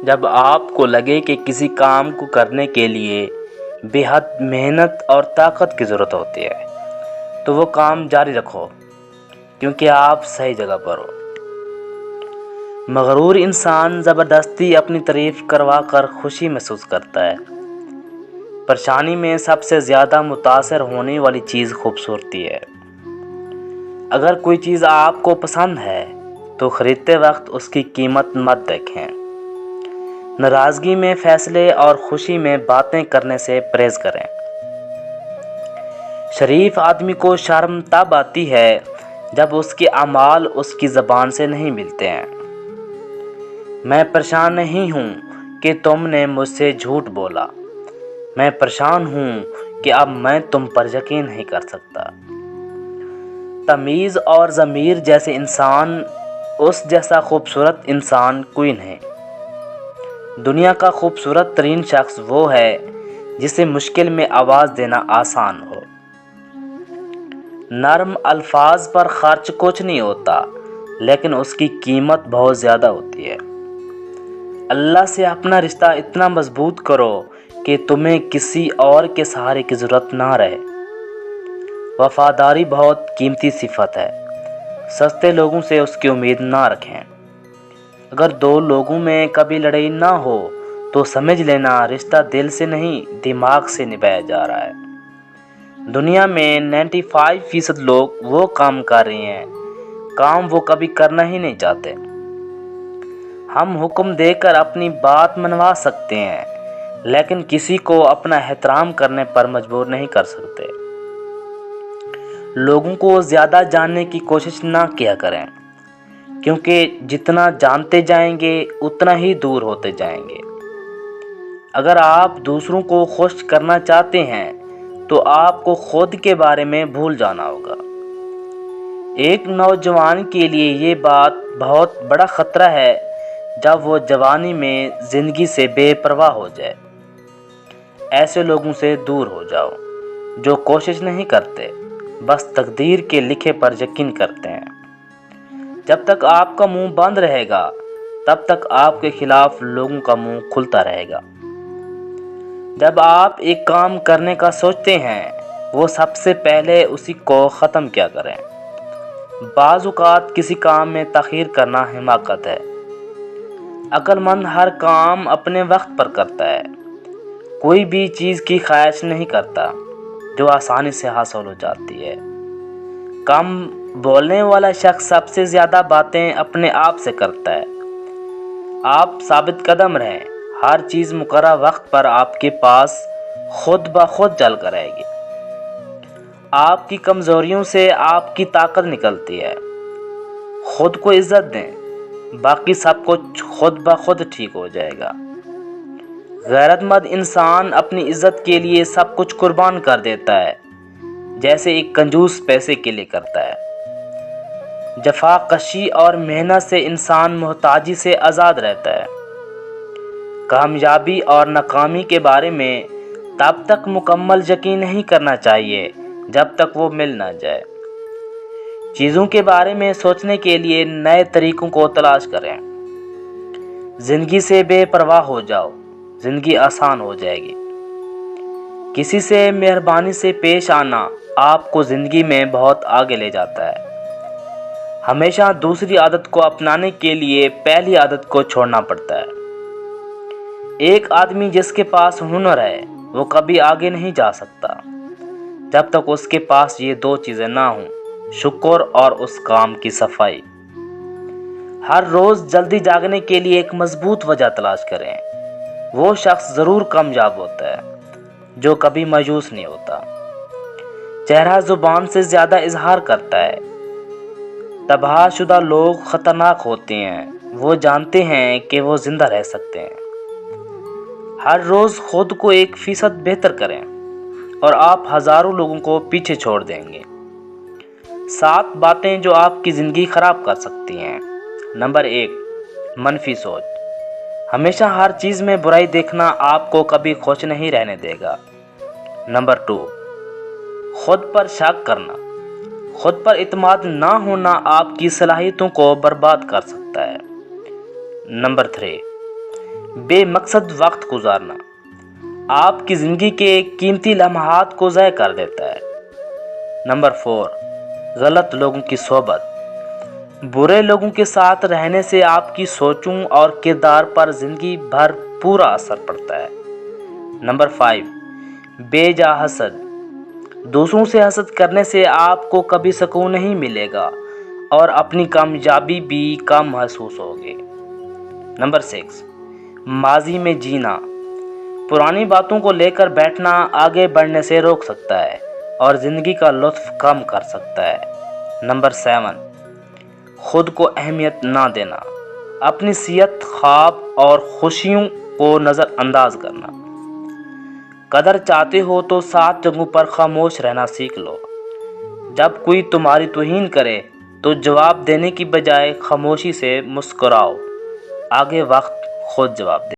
جب آپ کو لگے کہ کسی کام کو کرنے کے لیے بے حد محنت اور طاقت کی ضرورت ہوتی ہے تو وہ کام جاری رکھو، کیونکہ آپ صحیح جگہ پر ہو۔ مغرور انسان زبردستی اپنی تعریف کروا کر خوشی محسوس کرتا ہے۔ پریشانی میں سب سے زیادہ متاثر ہونے والی چیز خوبصورتی ہے۔ اگر کوئی چیز آپ کو پسند ہے تو خریدتے وقت اس کی قیمت مت دیکھیں۔ ناراضگی میں فیصلے اور خوشی میں باتیں کرنے سے پرہیز کریں۔ شریف آدمی کو شرم تب آتی ہے جب اس کے اعمال اس کی زبان سے نہیں ملتے ہیں۔ میں پریشان نہیں ہوں کہ تم نے مجھ سے جھوٹ بولا، میں پریشان ہوں کہ اب میں تم پر یقین نہیں کر سکتا۔ تمیز اور ضمیر جیسے انسان، اس جیسا خوبصورت انسان کوئی نہیں۔ دنیا کا خوبصورت ترین شخص وہ ہے جسے مشکل میں آواز دینا آسان ہو۔ نرم الفاظ پر خرچ کچھ نہیں ہوتا، لیکن اس کی قیمت بہت زیادہ ہوتی ہے۔ اللہ سے اپنا رشتہ اتنا مضبوط کرو کہ تمہیں کسی اور کے سہارے کی ضرورت نہ رہے۔ وفاداری بہت قیمتی صفت ہے، سستے لوگوں سے اس کی امید نہ رکھیں۔ اگر دو لوگوں میں کبھی لڑائی نہ ہو تو سمجھ لینا رشتہ دل سے نہیں دماغ سے نبھایا جا رہا ہے۔ دنیا میں 95% لوگ وہ کام کر رہے ہیں کام وہ کبھی کرنا ہی نہیں چاہتے۔ ہم حکم دے کر اپنی بات منوا سکتے ہیں، لیکن کسی کو اپنا احترام کرنے پر مجبور نہیں کر سکتے۔ لوگوں کو زیادہ جاننے کی کوشش نہ کیا کریں، کیونکہ جتنا جانتے جائیں گے اتنا ہی دور ہوتے جائیں گے۔ اگر آپ دوسروں کو خوش کرنا چاہتے ہیں تو آپ کو خود کے بارے میں بھول جانا ہوگا۔ ایک نوجوان کے لیے یہ بات بہت بڑا خطرہ ہے جب وہ جوانی میں زندگی سے بے پرواہ ہو جائے۔ ایسے لوگوں سے دور ہو جاؤ جو کوشش نہیں کرتے، بس تقدیر کے لکھے پر یقین کرتے ہیں۔ جب تک آپ کا منہ بند رہے گا تب تک آپ کے خلاف لوگوں کا منہ کھلتا رہے گا۔ جب آپ ایک کام کرنے کا سوچتے ہیں وہ سب سے پہلے اسی کو ختم کیا کریں۔ بعض اوقات کسی کام میں تاخیر کرنا حماقت ہے۔ عقل مند ہر کام اپنے وقت پر کرتا ہے، کوئی بھی چیز کی خواہش نہیں کرتا جو آسانی سے حاصل ہو جاتی ہے۔ کم بولنے والا شخص سب سے زیادہ باتیں اپنے آپ سے کرتا ہے۔ آپ ثابت قدم رہیں، ہر چیز مقررہ وقت پر آپ کے پاس خود بخود چل کر آئے گی۔ آپ کی کمزوریوں سے آپ کی طاقت نکلتی ہے۔ خود کو عزت دیں، باقی سب کچھ خود بخود ٹھیک ہو جائے گا۔ غیرت مند انسان اپنی عزت کے لیے سب کچھ قربان کر دیتا ہے، جیسے ایک کنجوس پیسے کے لیے کرتا ہے۔ جفا کشی اور محنت سے انسان محتاجی سے آزاد رہتا ہے۔ کامیابی اور ناکامی کے بارے میں تب تک مکمل یقین نہیں کرنا چاہیے جب تک وہ مل نہ جائے۔ چیزوں کے بارے میں سوچنے کے لیے نئے طریقوں کو تلاش کریں۔ زندگی سے بے پرواہ ہو جاؤ، زندگی آسان ہو جائے گی۔ کسی سے مہربانی سے پیش آنا آپ کو زندگی میں بہت آگے لے جاتا ہے۔ ہمیشہ دوسری عادت کو اپنانے کے لیے پہلی عادت کو چھوڑنا پڑتا ہے۔ ایک آدمی جس کے پاس ہنر ہے وہ کبھی آگے نہیں جا سکتا جب تک اس کے پاس یہ دو چیزیں نہ ہوں، شکر اور اس کام کی صفائی۔ ہر روز جلدی جاگنے کے لیے ایک مضبوط وجہ تلاش کریں۔ وہ شخص ضرور کامیاب ہوتا ہے جو کبھی مایوس نہیں ہوتا۔ چہرہ زبان سے زیادہ اظہار کرتا ہے۔ تباہ شدہ لوگ خطرناک ہوتے ہیں، وہ جانتے ہیں کہ وہ زندہ رہ سکتے ہیں۔ ہر روز خود کو 1% بہتر کریں اور آپ ہزاروں لوگوں کو پیچھے چھوڑ دیں گے۔ 7 باتیں جو آپ کی زندگی خراب کر سکتی ہیں۔ نمبر 1، منفی سوچ۔ ہمیشہ ہر چیز میں برائی دیکھنا آپ کو کبھی خوش نہیں رہنے دے گا۔ نمبر 2، خود پر شک کرنا۔ خود پر اعتماد نہ ہونا آپ کی صلاحیتوں کو برباد کر سکتا ہے۔ نمبر 3، بے مقصد وقت گزارنا آپ کی زندگی کے قیمتی لمحات کو ضائع کر دیتا ہے۔ نمبر 4، غلط لوگوں کی صحبت۔ برے لوگوں کے ساتھ رہنے سے آپ کی سوچوں اور کردار پر زندگی بھر پورا اثر پڑتا ہے۔ نمبر 5، بے جا حسد۔ دوسروں سے حسد کرنے سے آپ کو کبھی سکون نہیں ملے گا اور اپنی کامیابی بھی کم محسوس ہوگی۔ نمبر 6، ماضی میں جینا۔ پرانی باتوں کو لے کر بیٹھنا آگے بڑھنے سے روک سکتا ہے اور زندگی کا لطف کم کر سکتا ہے۔ نمبر 7، خود کو اہمیت نہ دینا۔ اپنی صحت، خواب اور خوشیوں کو نظر انداز کرنا۔ قدر چاہتے ہو تو 7 جگہوں پر خاموش رہنا سیکھ لو۔ جب کوئی تمہاری توہین کرے تو جواب دینے کی بجائے خاموشی سے مسکراؤ، آگے وقت خود جواب دے۔